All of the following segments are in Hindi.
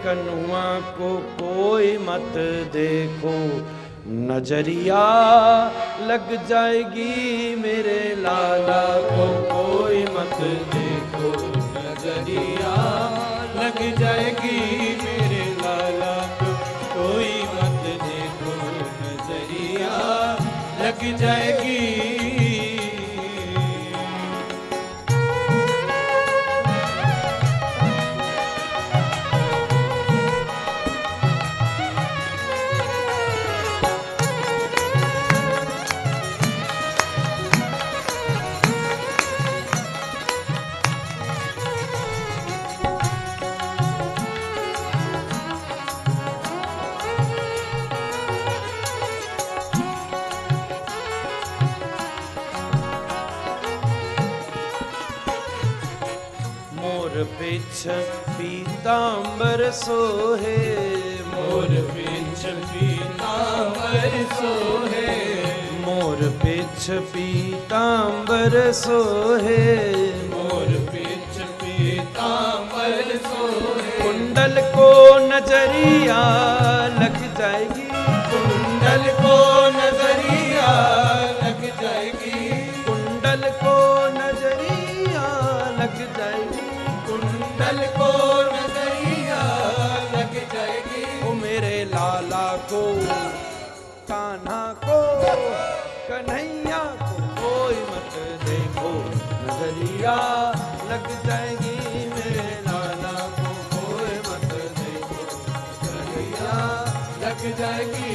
कन्हुआ को कोई मत देखो, नजरिया लग जाएगी मेरे लाला को कोई मत देखो, नजरिया लग जाएगी मेरे लाला को कोई मत देखो, नजरिया लग जाएगी। मोर पिछ पीतांबर सोहे, मोर पिछ पीतांबर सोहे, मोर पिछ पीतांबर सोहे, मोर पिछ पीतांबर सोहे। कुंडल को नजरिया लग जाएगी, कुंडल को नजरिया लग जाएगी, कुंडल को नजरिया लग जाएगी, कुंडल को नजरिया लग जाएगी। ओ मेरे लाला को कान्हा को कन्हैया को कोई मत देखो, नजरिया लग जाएगी मेरे लाला को कोई मत देखो, नजरिया लग जाएगी।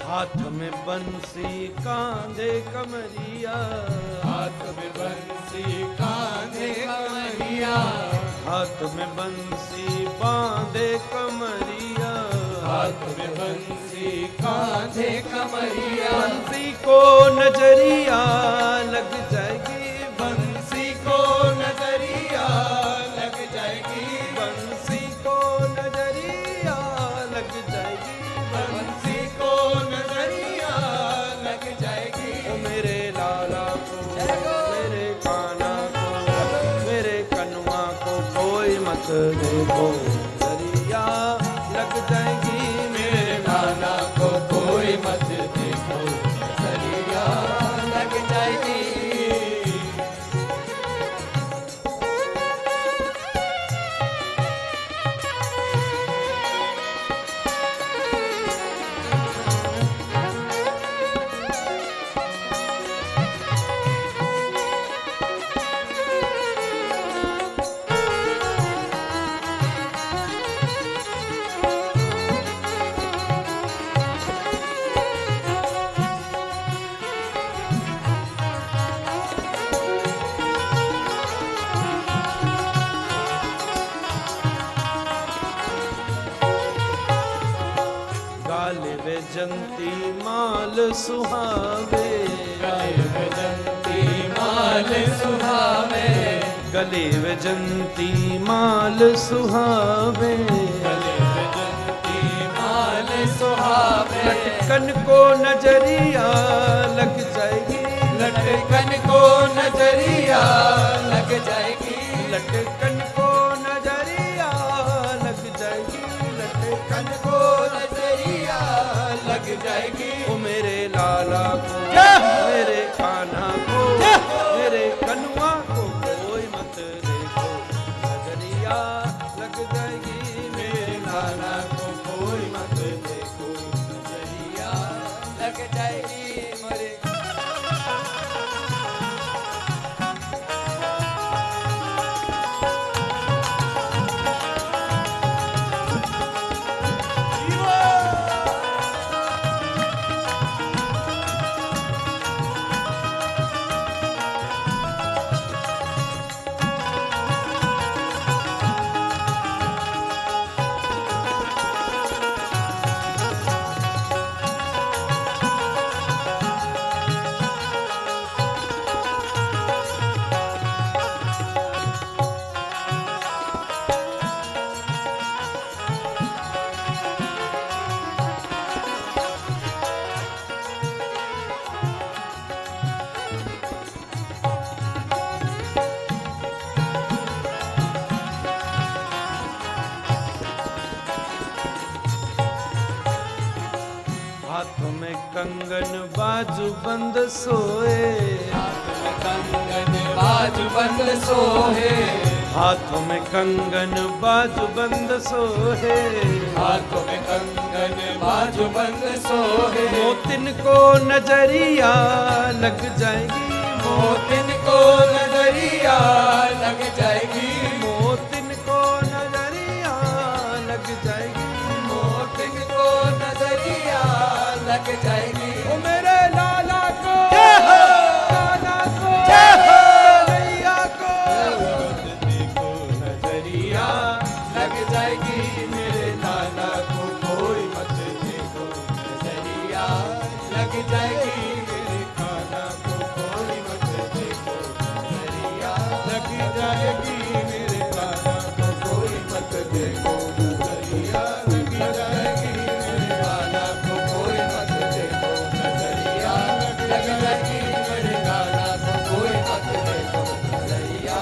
हाथ में बंसी कांधे कमरिया, हाथ में बंसी कांधे कमरिया, हाथ में बंसी बांधे कमरिया, हाथ में बंसी कांधे कमरिया। बंसी को नजरिया लग जाएगी, बंसी को नजरिया लग जाएगी, बंसी को नजरिया लग जाएगी, बंसी को नजरिया लग जाएगी। ओ मेरे लाला को मेरे कान्हा को मेरे कन्हुआ को कोई मत देखो, नजरिया लग जाएगी मेरे लाला को कोई मत देखो, नजरिया लग जाएगी। गाले वे जंती माल सुहावे, गले में जंती माल सुहावे, गले वे जंती माल सुहावे, गले में जंती माल सुहावे। लटकन को नजरिया लग जाएगी, लटकन को नजरिया लग जाएगी, लटकन को नजरिया लग जाएगी, लटकन को नजरिया लग जाएगी। ओ मेरे लाला को मेरे कान्हा को मेरे कन्हुआ को कोई मत देखो, नजरिया लग जाएगी मेरे लाला को कोई मत देखो, नजरिया लग जाएगी मोरे। कंगन बाजू बंद सोए, कंगन बाजू बंद सोहे, हाथों में कंगन बाजू बंद सोहे, हाथों में कंगन बाजू बंद सोहे, मोतिन को नजरिया लग जाएगी, मोतिन को नजरिया लग जाएगी, मोतिन को नजरिया लग जाएगी, मोतिन को नजरिया लग जाएगी। ओ मेरे लाला को, लाला को, भैया को देखो नजरिया लग जाएगी, मेरे नाना को कोई मत देखो, नजरिया लग जाएगी, मेरे खाना को कोई मत देखो, नजरिया लग जाएगी, मेरे खाना को कोई मत देखो, नजरिया लग जाएगी, मेरे खाना को कोई मत देखो, नजरिया लग जाएगी, मेरे खाना को कोई मत देखो, नजरिया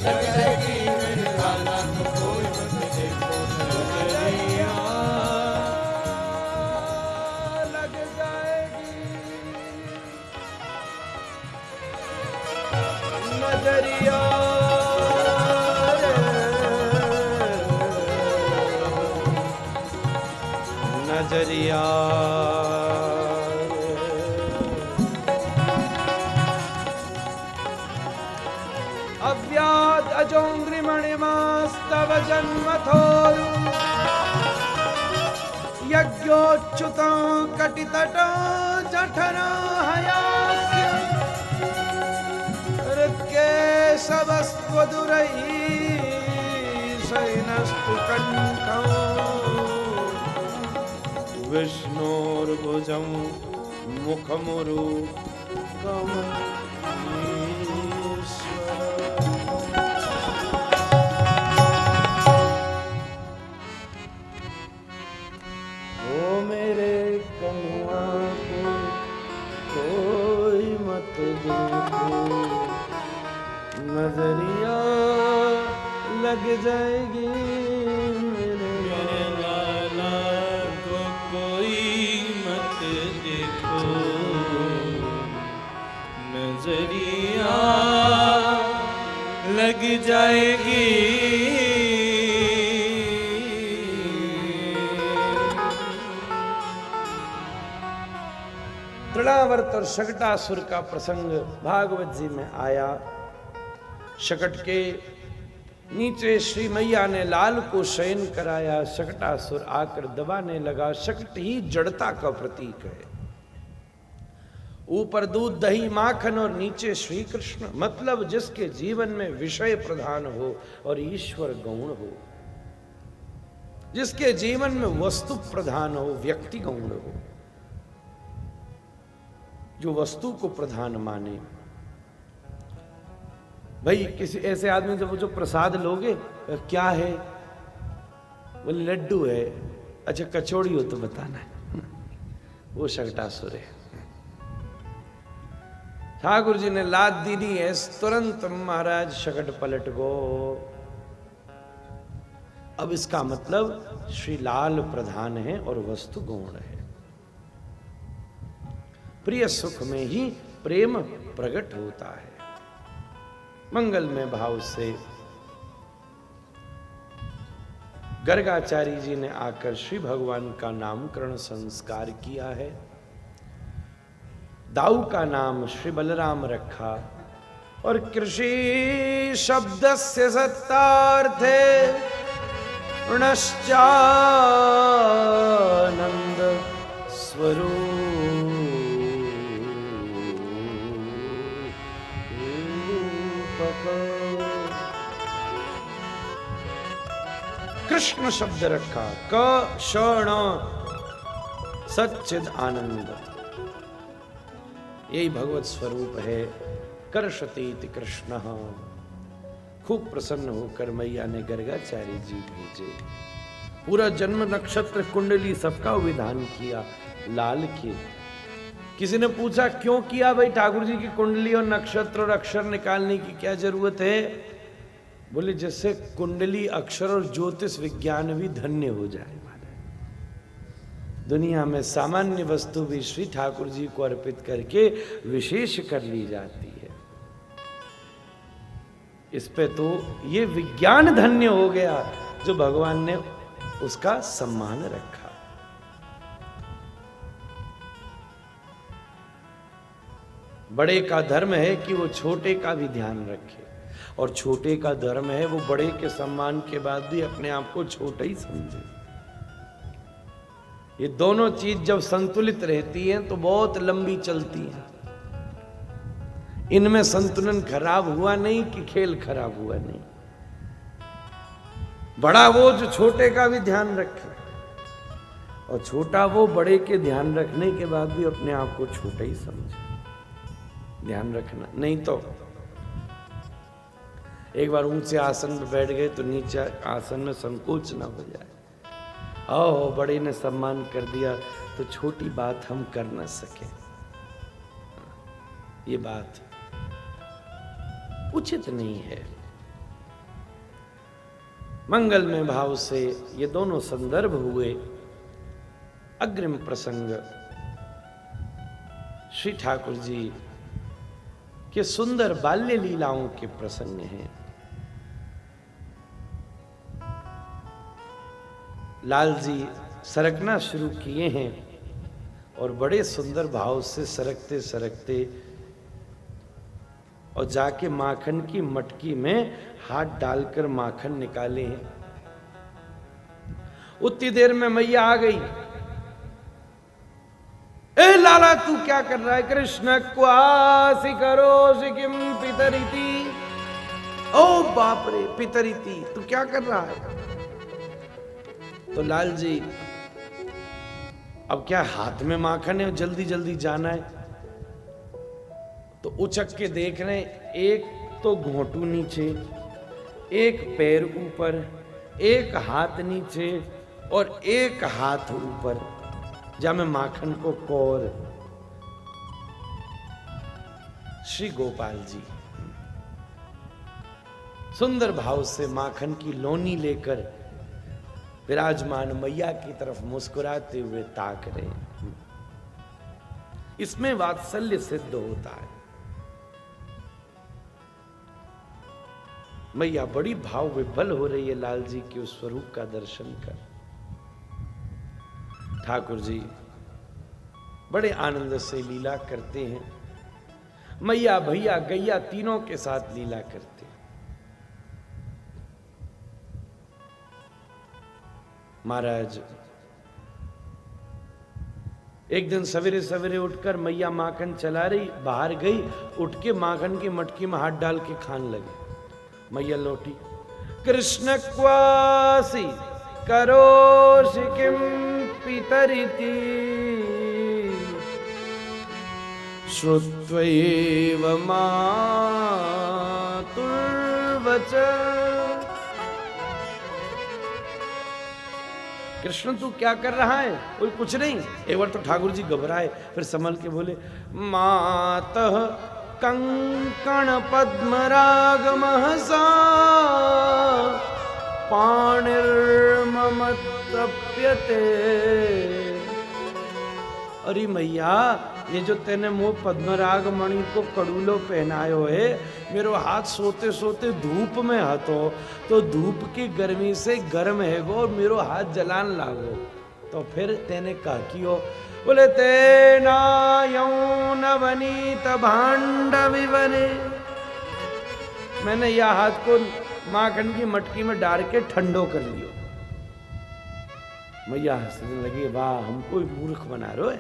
लग जाएगी, मेरे खाना को कोई मत देखो, नजरिया लग जाएगी, नजरिया नजरिया अव्याद अजोंग्रि मणिमास्तव जन्मथोरु यज्ञोच्युतं कटितटो जठरा हयास्य हृत्केशवस्त्वदुरैः शयनस्तु कण्ठौ विष्णोर्भुजं मुखमुरु ओ मेरे कनुआ को कोई मत देखो, नजरिया लग जाएगी, मेरे लाला को कोई मत देखो, नजरिया लग जाएगी। तृणावर्त और शकटासुर का प्रसंग भागवत जी में आया। शकट के नीचे श्री मैया ने लाल को शयन कराया, शकटासुर आकर दबाने लगा। शकट ही जड़ता का प्रतीक है। ऊपर दूध दही माखन और नीचे श्री कृष्ण, मतलब जिसके जीवन में विषय प्रधान हो और ईश्वर गौण हो, जिसके जीवन में वस्तु प्रधान हो, व्यक्ति गौण हो, जो वस्तु को प्रधान माने। भाई किसी ऐसे आदमी जब जो प्रसाद लोगे, क्या है? बोले लड्डू है। अच्छा कचौड़ी हो तो बताना है। वो शकटासुर है। ठाकुर जी ने लाद दीदी है, तुरंत महाराज शकट पलट गो। अब इसका मतलब श्री लाल प्रधान है और वस्तु गौण है। प्रिय सुख में ही प्रेम प्रकट होता है। मंगल में भाव से गर्गाचार्य जी ने आकर श्री भगवान का नामकरण संस्कार किया है। दाऊ का नाम श्री बलराम रखा और कृषि शब्द से सत्तार्थे णश्चानंद स्वरूप कृष्ण शब्द रखा। क श सच्चिद आनंद, यही भगवत स्वरूप है। कर्षतीति कृष्ण, खूब प्रसन्न होकर मैया ने गर्गाचार्य जी भेजे। पूरा जन्म नक्षत्र कुंडली सबका विधान किया लाल के। किसी ने पूछा क्यों किया भाई, ठाकुर जी की कुंडली और नक्षत्र और अक्षर निकालने की क्या जरूरत है? बोले जिससे कुंडली अक्षर और ज्योतिष विज्ञान भी धन्य हो जाए। दुनिया में सामान्य वस्तु भी श्री ठाकुर जी को अर्पित करके विशेष कर ली जाती है। इस पे तो ये विज्ञान धन्य हो गया जो भगवान ने उसका सम्मान रखा। बड़े का धर्म है कि वो छोटे का भी ध्यान रखे, और छोटे का धर्म है वो बड़े के सम्मान के बाद भी अपने आप को छोटा ही समझे। ये दोनों चीज जब संतुलित रहती हैं तो बहुत लंबी चलती हैं। इनमें संतुलन खराब हुआ नहीं कि खेल खराब हुआ नहीं। बड़ा वो जो छोटे का भी ध्यान रखे, और छोटा वो बड़े के ध्यान रखने के बाद भी अपने आप को छोटा ही समझे। ध्यान रखना, नहीं तो एक बार ऊंचे आसन पे बैठ गए तो नीचे आसन में संकोच ना हो जाए। आओ बड़े ने सम्मान कर दिया तो छोटी बात हम कर ना सके, ये बात उचित नहीं है। मंगलमय भाव से ये दोनों संदर्भ हुए। अग्रिम प्रसंग श्री ठाकुर जी के सुंदर बाल्य लीलाओं के प्रसंग हैं। लाल जी सरकना शुरू किए हैं और बड़े सुंदर भाव से सरकते सरकते और जाके माखन की मटकी में हाथ डालकर माखन निकाले हैं। उतनी देर में मैया आ गई। ए लाला तू क्या कर रहा है? कृष्ण क्वासी करो सिकिम पितरिति। ओ बाप रे पितरिति, तू क्या कर रहा है? तो लाल जी अब क्या हाथ में माखन है, जल्दी जल्दी जाना है, तो उचक के देख रहे हैं। एक तो घोंटू नीचे, एक पैर ऊपर, एक हाथ नीचे और एक हाथ ऊपर, जा मैं माखन को कौर। श्री गोपाल जी सुंदर भाव से माखन की लोनी लेकर विराजमान मैया की तरफ मुस्कुराते हुए ताक रहे। इसमें वात्सल्य सिद्ध होता है। मैया बड़ी भाव विभल हो रही है लाल जी के उस स्वरूप का दर्शन कर। ठाकुर जी बड़े आनंद से लीला करते हैं। मैया भैया गैया तीनों के साथ लीला करते हैं। महाराज एक दिन सवेरे सवेरे उठकर मैया माखन चला रही, बाहर गई, उठ के माखन की मटकी में हाथ डाल के खान लगी। मैया लौटी, कृष्ण क्वासी करो सिकिम पितरिति श्रुत्वैव मातुर्वचः। कृष्ण तू क्या कर रहा है? कोई कुछ नहीं। एक बार तो ठाकुर जी घबराए, फिर संभल के बोले, मातः कंकण पद्मराग महसा पाणिर्मम तप्यते। अरे मैया, ये जो तेने मुंह पद्मराग मणि को कड़ूलो पहनायो है, मेरो हाथ सोते सोते धूप में हतो, तो धूप की गर्मी से गर्म है गो और मेरो हाथ जलान लागो। तो फिर तेने कहा कि हो? बोले तेना यौन वनीत भांड विवने। मैंने यह हाथ को माखन की मटकी में डाल के ठंडो कर लियो। मैया हंसने लगी, वाह हमको मूर्ख बना रहे हो।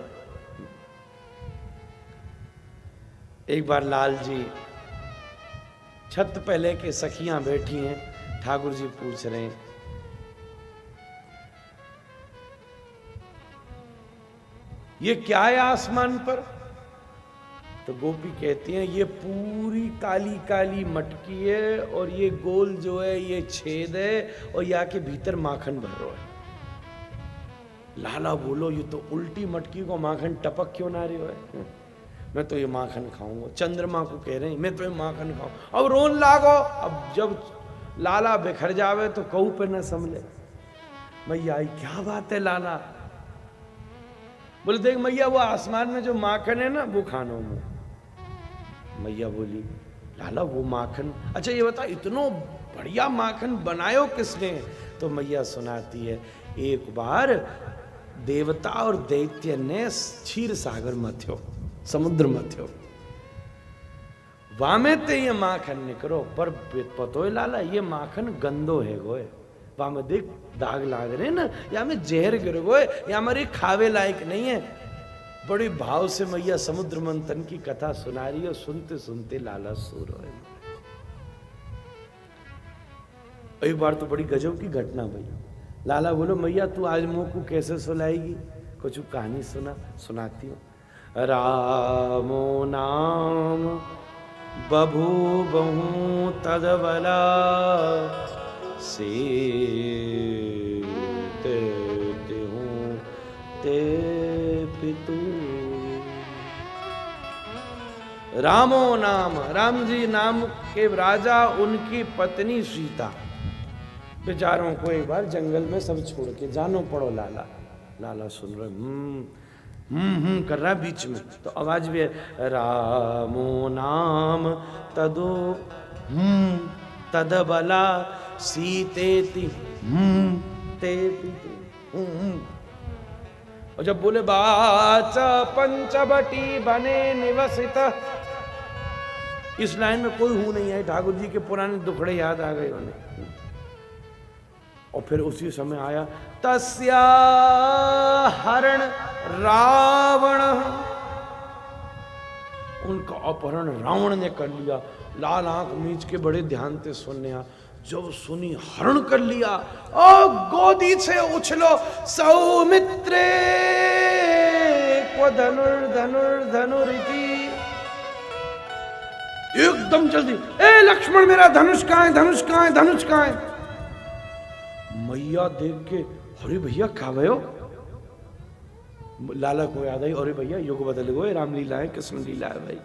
एक बार लाल जी छत पे लेके सखियां बैठी हैं, ठाकुर जी पूछ रहे हैं, ये क्या है आसमान पर? तो गोपी कहती हैं, ये पूरी काली काली मटकी है और ये गोल जो है ये छेद है और यहाँ के भीतर माखन भर रहा है। लाला बोलो, ये तो उल्टी मटकी को माखन टपक क्यों ना रही है? मैं तो ये माखन खाऊंगा। चंद्रमा को कह रहे हैं, मैं तो ये माखन खाऊं। अब रोन लागो। अब जब लाला बिखर जावे तो कहू पे न संभले। भैया क्या बात है लाला, बोले देख मैया वो आसमान में जो माखन है ना वो खानो मुंह। मैया बोली लाला वो माखन, अच्छा ये बता इतनो बढ़िया माखन बनायो किसने? तो मैया सुनाती है एक बार देवता और दैत्य ने क्षीर सागर मथ्यो, समुद्र मथ्यो, वामे ते ये माखन निकरो, पर पतो है लाला ये माखन गंदो है गोए, वामे देख दाग लाग रहे ना, या में जहर गिर गोए, या हमारे खावे लायक नहीं है। बड़ी भाव से मैया समुद्र मंथन की कथा सुना रही है, सुनते सुनते लाला सो रहे। एक बार तो बड़ी गजब की घटना भई। लाला बोलो मैया तू आज मुंह को कैसे सुलाएगी? कुछ कहानी सुनाती हूँ। रामो नाम बभूबहु तदबला सीते ते पितु। रामो नाम, राम जी नाम के राजा, उनकी पत्नी सीता। बेचारों को एक बार जंगल में सब छोड़ के जानो पड़ो लाला। लाला सुन रहे कर रहा है बीच में, तो आवाज भी है रामो नाम तदो तदबला सीतेति ते पितु। और जब बोले बाचा पंचवटी बने निवसित, इस लाइन में कोई हूं नहीं है, ठाकुर जी के पुराने दुखड़े याद आ गए उन्हें। और फिर उसी समय आया तस्या हरण रावण, उनका अपहरण रावण ने कर लिया। लाल आंख मीच के बड़े ध्यान से सुनने आ, जब सुनी हरण कर लिया, ओ गोदी से उछलो सौमित्रे को धनुर्धनुरिति, एकदम जल्दी ए लक्ष्मण मेरा धनुष कहां है, धनुष कहां है, धनुष कहां है? मैया देख के अरे भैया खा गए हो? लाला को याद आई अरे भैया युग बदल गए, रामलीला है कृष्ण लीला है भाई।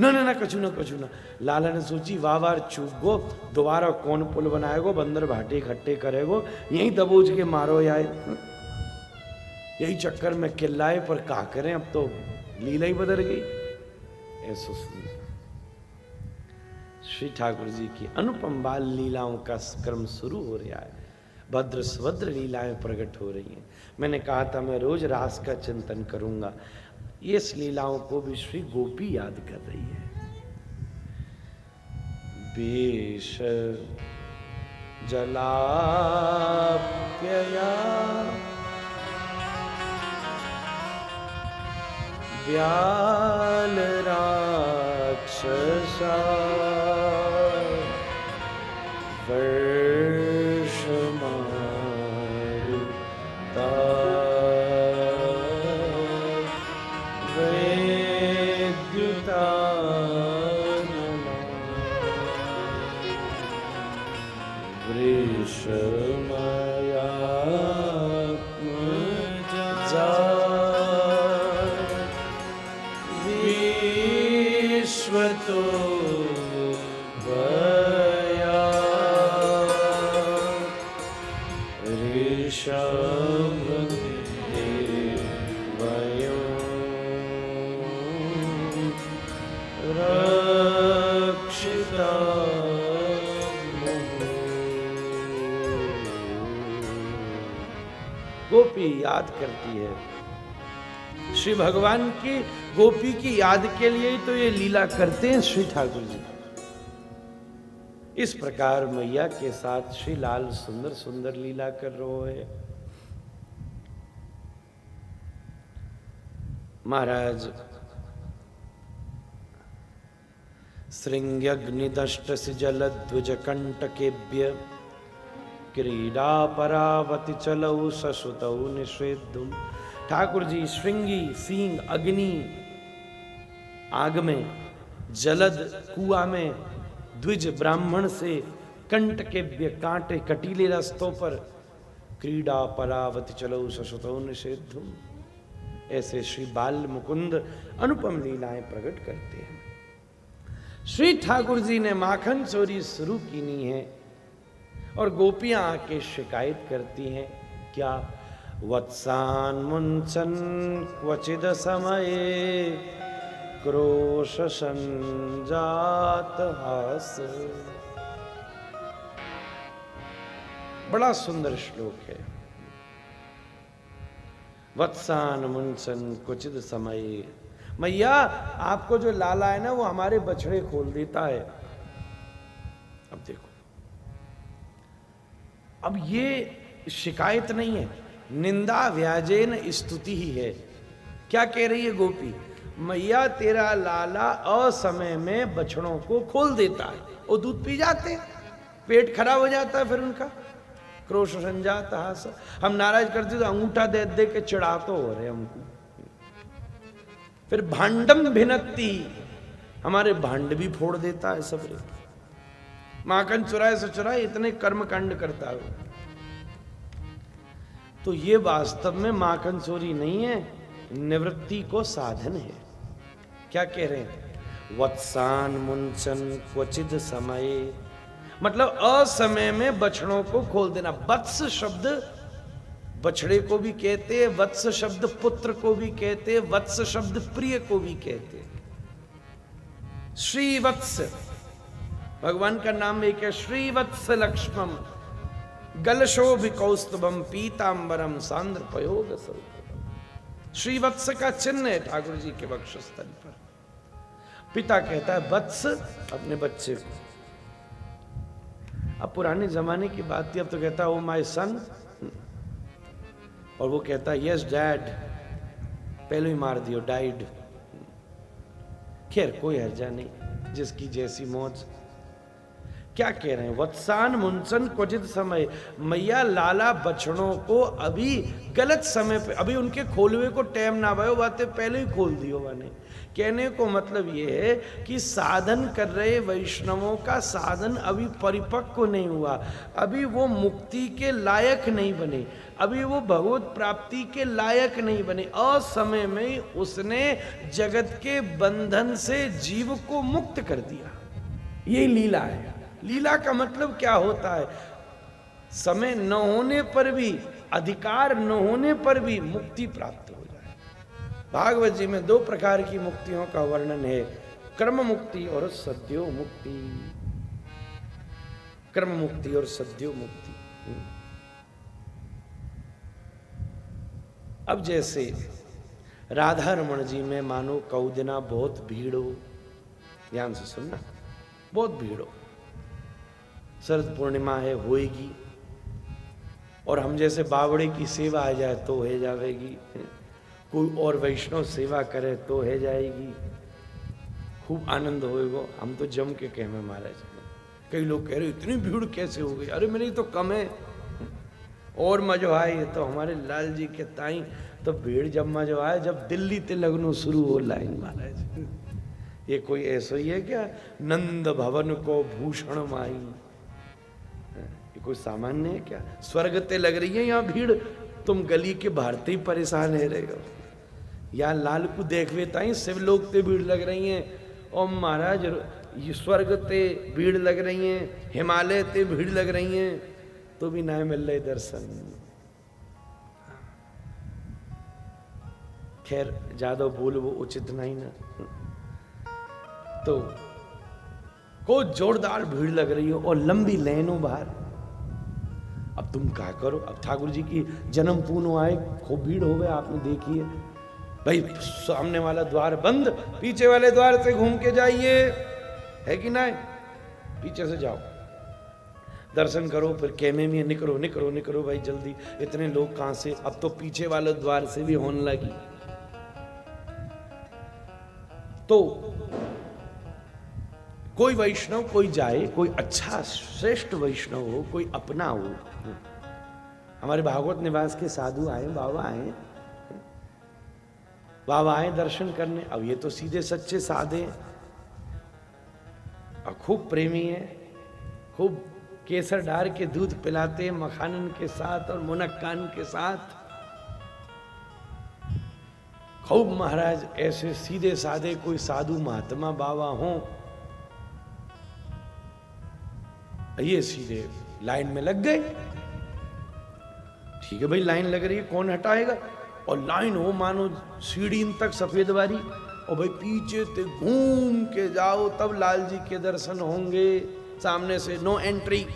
ना ना ना कछु ना कछु ना। लाला ने सोची वाह वार चूक गो, दोबारा कौन पुल बनाएगो, बंदर भाटे इकट्ठे करेगो, यही दबोच के मारो यार, यही चक्कर में किल्लाए, पर क्या करें अब तो लीला ही बदल गई। ऐसा श्री ठाकुर जी की अनुपम बाल लीलाओं का क्रम शुरू हो रहा है। भद्र सुभद्र लीलाएं प्रकट हो रही हैं। मैंने कहा था मैं रोज रास का चिंतन करूंगा, इस लीलाओं को भी श्री गोपी याद कर रही है। बेश जलाप्यया व्याल राक्षसा गोपी याद करती है। श्री भगवान की गोपी की याद के लिए ही तो ये लीला करते हैं श्री ठाकुर जी। इस प्रकार मैया के साथ श्री लाल सुंदर सुंदर लीला कर रहे हैं। महाराज श्रृंग्यग्निदष्ट जलध्वज कंटकेभ्य क्रीडा परावति चलऊ ससुतौ निषेधुम। ठाकुर जी श्रृंगी सींग अग्नि आग में, जलद कुआ में, द्विज ब्राह्मण से, कंटकेभ्य कांटे कटीले रास्तों पर, क्रीडा परावति चलऊ ससुतौ निषेधुम। ऐसे श्री बाल मुकुंद अनुपम लीलाएं प्रकट करते हैं। श्री ठाकुर जी ने माखन चोरी शुरू की नहीं है और गोपियां आके शिकायत करती हैं क्या वत्सान मुंचन क्वचिद समये क्रोश संजात हास। बड़ा सुंदर श्लोक है। वत्सान मुंचन क्वचिद समये, मैया आपको जो लाला है ना वो हमारे बछड़े खोल देता है। अब देखो, अब ये शिकायत नहीं है, निंदा व्याजेन स्तुति ही है। क्या कह रही है गोपी, मैया तेरा लाला असमय में बछड़ों को खोल देता है, वो दूध पी जाते, पेट खराब हो जाता है फिर उनका। क्रोश संजात हास, हम नाराज करते तो अंगूठा दे दे के चिढ़ा तो हो रहे हमको। फिर भांडम भिनती, हमारे भांड भी फोड़ देता है सबरे। माखन चुराए से चुराए इतने कर्म कांड करता है। तो ये वास्तव में माखन चोरी नहीं है, निवृत्ति को साधन है। क्या कह रहे हैं, वत्सान मुंचन क्वचिद समय, मतलब असमय में बछड़ों को खोल देना। वत्स शब्द बछड़े को भी कहते, वत्स शब्द पुत्र को भी कहते, वत्स शब्द प्रिय को भी कहते। श्रीवत्स भगवान का नाम एक है, श्रीवत्स लक्ष्मम गलशोभि कौस्तुभम पीतांबरम सांद्र पयोग स्वरूप। श्रीवत्स का चिन्ह है ठाकुर जी के वक्षस्थल पर। पिता कहता है वत्स अपने बच्चे को। अब पुराने जमाने की बात थी, अब तो कहता है ओ माय सन, और वो कहता है यस डैड, पहले ही मार दियो, डाइड। खैर कोई हर्जा नहीं, जिसकी जैसी मौज। क्या कह रहे हैं, वत्सान मुंचन क्वचित समय, मैया लाला बछड़ों को अभी गलत समय पे, अभी उनके खोलवे को टाइम ना भयो, बातें पहले ही खोल दियो बने। कहने को मतलब ये है कि साधन कर रहे वैष्णवों का साधन अभी परिपक्व नहीं हुआ, अभी वो मुक्ति के लायक नहीं बने, अभी वो भगवत प्राप्ति के लायक नहीं बने। असमय में उसने जगत के बंधन से जीव को मुक्त कर दिया। ये लीला है। लीला का मतलब क्या होता है, समय न होने पर भी, अधिकार न होने पर भी मुक्ति प्राप्त हो जाए। भागवत जी में 2 प्रकार की मुक्तियों का वर्णन है, कर्म मुक्ति और सद्यो मुक्ति। कर्म मुक्ति और सद्यो मुक्ति। अब जैसे राधा रमण जी में मानो कौदिना बहुत भीड़ हो, ध्यान से सुनना, बहुत भीड़ हो, शरद पूर्णिमा है, होएगी, और हम जैसे बावड़े की सेवा आ जाए तो हो जाएगी, कोई और वैष्णव सेवा करे तो हो जाएगी, खूब आनंद होएगा। हम तो जम के कह में महाराज, कई लोग कह रहे इतनी भीड़ कैसे हो गई, अरे मेरी तो कम है और मजो आए। तो हमारे लाल जी के ताई तो भीड़ जब मजो आए जब दिल्ली ते लगनो शुरू हो लाइन महाराज। ये कोई ऐसा ही है क्या, नंद भवन को भूषण माई, कोई सामान्य है क्या? स्वर्ग ते लग रही है यहाँ भीड़, तुम गली के भारती परेशान है रहे हो। यहाँ लाल को देखवे ताई शिवलोक ते भीड़ लग रही है, और महाराज ये स्वर्ग ते भीड़ लग रही है, हिमालय ते भीड़ लग रही है, तो भी ना मिल रहे दर्शन। खैर ज्यादा बोल वो उचित नहीं ना। तो को जोरदार भीड़ लग रही हो और लंबी लाइनों बाहर। अब तुम क्या करो, अब ठाकुर जी की जन्म पूर्ण आए, खूब भीड़ हो गए, आपने देखी है भाई, सामने वाला द्वार बंद, पीछे वाले द्वार से घूम के जाइए, है कि नहीं, पीछे से जाओ, दर्शन करो, फिर कैमे में निकलो निकलो निकलो भाई जल्दी, इतने लोग कहां से। अब तो पीछे वाले द्वार से भी होने लगी। तो कोई वैष्णव कोई जाए, कोई अच्छा श्रेष्ठ वैष्णव हो, कोई अपना हो। हमारे भागवत निवास के साधु आए, बाबा आए दर्शन करने। अब ये तो सीधे सच्चे साधे और खूब प्रेमी है, खूब केसर डार के दूध पिलाते हैं मखानन के साथ और मुनक्कान के साथ। खूब महाराज ऐसे सीधे साधे कोई साधु महात्मा बाबा हों, ये सीधे लाइन में लग गए। ठीक है भाई, लाइन लग रही है, कौन हटाएगा। और लाइन हो मानो सीढ़ी तक सफेद वाली, और भाई पीछे से घूम के जाओ तब लाल जी के दर्शन होंगे, सामने से नो एंट्री।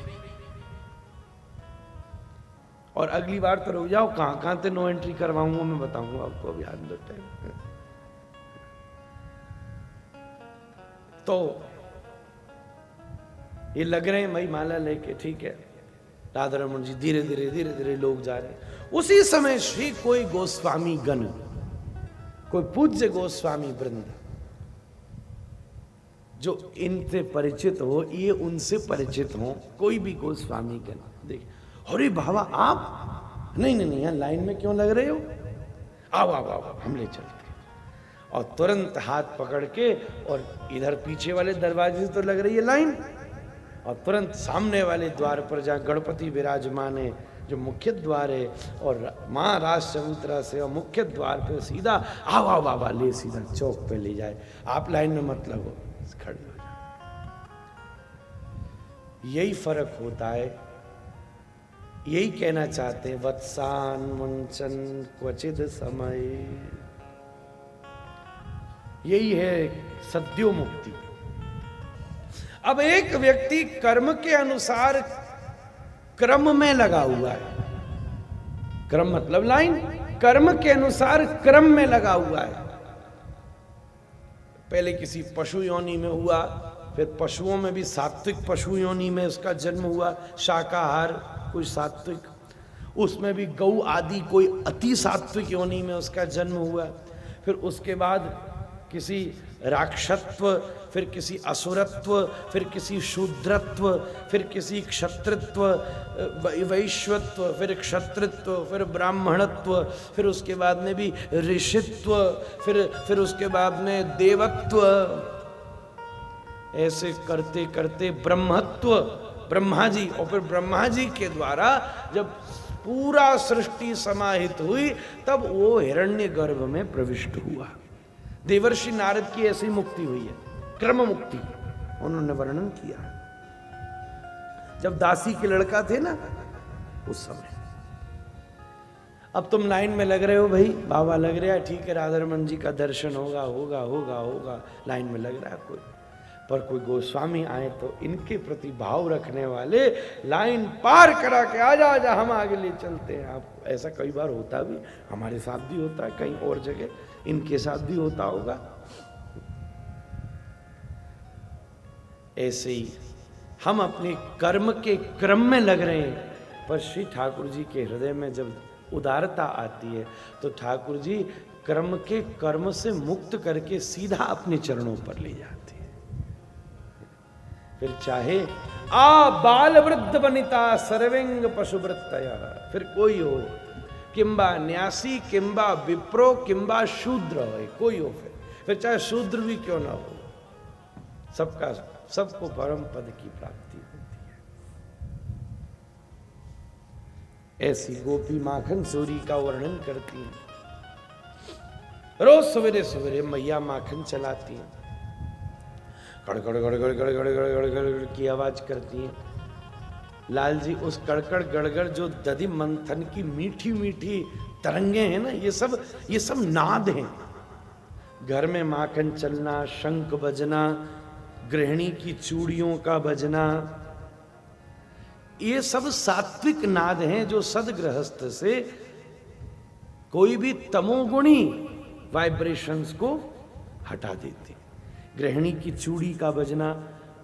और अगली बार तो रुक जाओ, कहां कहां से नो एंट्री करवाऊंगा मैं बताऊंगा आपको अभी आज दो टाइम। तो ये लग रहे हैं भाई माला लेके, ठीक है, राधा रमन जी धीरे धीरे लोग जा रहे हैं। उसी समय श्री कोई गोस्वामी गण, कोई पूज्य गोस्वामी वृंद जो इनसे परिचित हो, ये उनसे परिचित हो, कोई भी गोस्वामी गण देख, अरे बाबा आप नहीं यहाँ लाइन में क्यों लग रहे हो, आओ आओ आओ हम ले चलते। और तुरंत हाथ पकड़ के, और इधर पीछे वाले दरवाजे से तो लग रही है लाइन, और तुरंत सामने वाले द्वार पर जहाँ गणपति विराजमान है, जो मुख्य द्वार है, और माँ रास चबूतरा से और मुख्य द्वार पे सीधा आओ आओ बाबा ले, सीधा चौक पे ले जाए, आप लाइन में मत लगो, खड़े हो जाए। यही फर्क होता है, यही कहना चाहते हैं, वत्सान मुंचन क्वचिद समय, यही है सद्यो मुक्ति। अब एक व्यक्ति कर्म के अनुसार क्रम में लगा हुआ है, क्रम मतलब लाइन, कर्म के अनुसार क्रम में लगा हुआ है। पहले किसी पशु योनि में हुआ, फिर पशुओं में भी सात्विक पशु योनि में उसका जन्म हुआ, शाकाहार कोई सात्विक, उसमें भी गौ आदि कोई अति सात्विक योनि में उसका जन्म हुआ, फिर उसके बाद किसी राक्षसत्व, फिर किसी असुरत्व, फिर किसी शूद्रत्व, फिर किसी क्षत्रित्व, वैश्यत्व, फिर क्षत्रित्व, फिर ब्राह्मणत्व, फिर उसके बाद में भी ऋषित्व, फिर उसके बाद में देवत्व, ऐसे करते करते ब्रह्मत्व, ब्रह्मा जी, और फिर ब्रह्मा जी के द्वारा जब पूरा सृष्टि समाहित हुई तब वो हिरण्यगर्भ में प्रविष्ट हुआ। देवर्षि नारद की ऐसी मुक्ति हुई है, क्रम मुक्ति उन्होंने वर्णन किया। जब दासी के लड़का थे ना उस समय, अब तुम लाइन में लग रहे हो भाई, बाबा लग रहा है, ठीक है, राधा रमन जी का दर्शन होगा होगा होगा होगा, लाइन में लग रहा है कोई, पर कोई गोस्वामी आए तो इनके प्रति भाव रखने वाले लाइन पार करा के आजा हम आगे ले चलते हैं। आप ऐसा कई बार होता भी, हमारे साथ भी होता है, कहीं और जगह इनके साथ भी होता होगा। ऐसे ही हम अपने कर्म के क्रम में लग रहे हैं, पर श्री ठाकुर जी के हृदय में जब उदारता आती है तो ठाकुर जी कर्म से मुक्त करके सीधा अपने चरणों पर ले जाते हैं। फिर चाहे आ बाल वृद्ध वनिता सर्वेंग पशुवृत्तय, फिर कोई हो, किंबा न्यासी, किंबा विप्रो, किंबा शूद्र हो, कोई हो, फिर चाहे शूद्र भी क्यों ना हो, सबको परम पद की प्राप्ति होती है। ऐसी गोपी माखन चोरी का वर्णन करती हैं। रोज सवेरे सवेरे मैया माखन चलाती हैं, कड़कड़ गड़गड़ गड़गड़ गड़गड़ गड़गड़ की आवाज करती हैं। लाल जी उस कड़कड़ गड़गड़ जो दधि मंथन की मीठी मीठी तरंगे हैं ना, ये सब नाद हैं। घर में माखन चलना, शंख बजना, गृहिणी की चूड़ियों का बजना, ये सब सात्विक नाद हैं जो सदगृहस्थ से कोई भी तमोगुणी वाइब्रेशंस को हटा देते। गृहिणी की चूड़ी का बजना,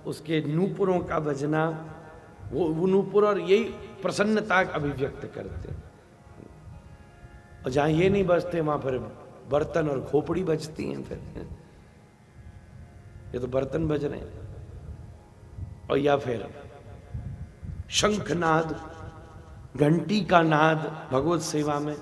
उसके नूपुरों का बजना, वो नूपुर और यही प्रसन्नता अभिव्यक्त करते। और जहां ये नहीं बजते वहां पर बर्तन और खोपड़ी बजती हैं। फिर ये तो बर्तन बज रहे हैं, और या फिर शंखनाद, घंटी का नाद भगवत सेवा में।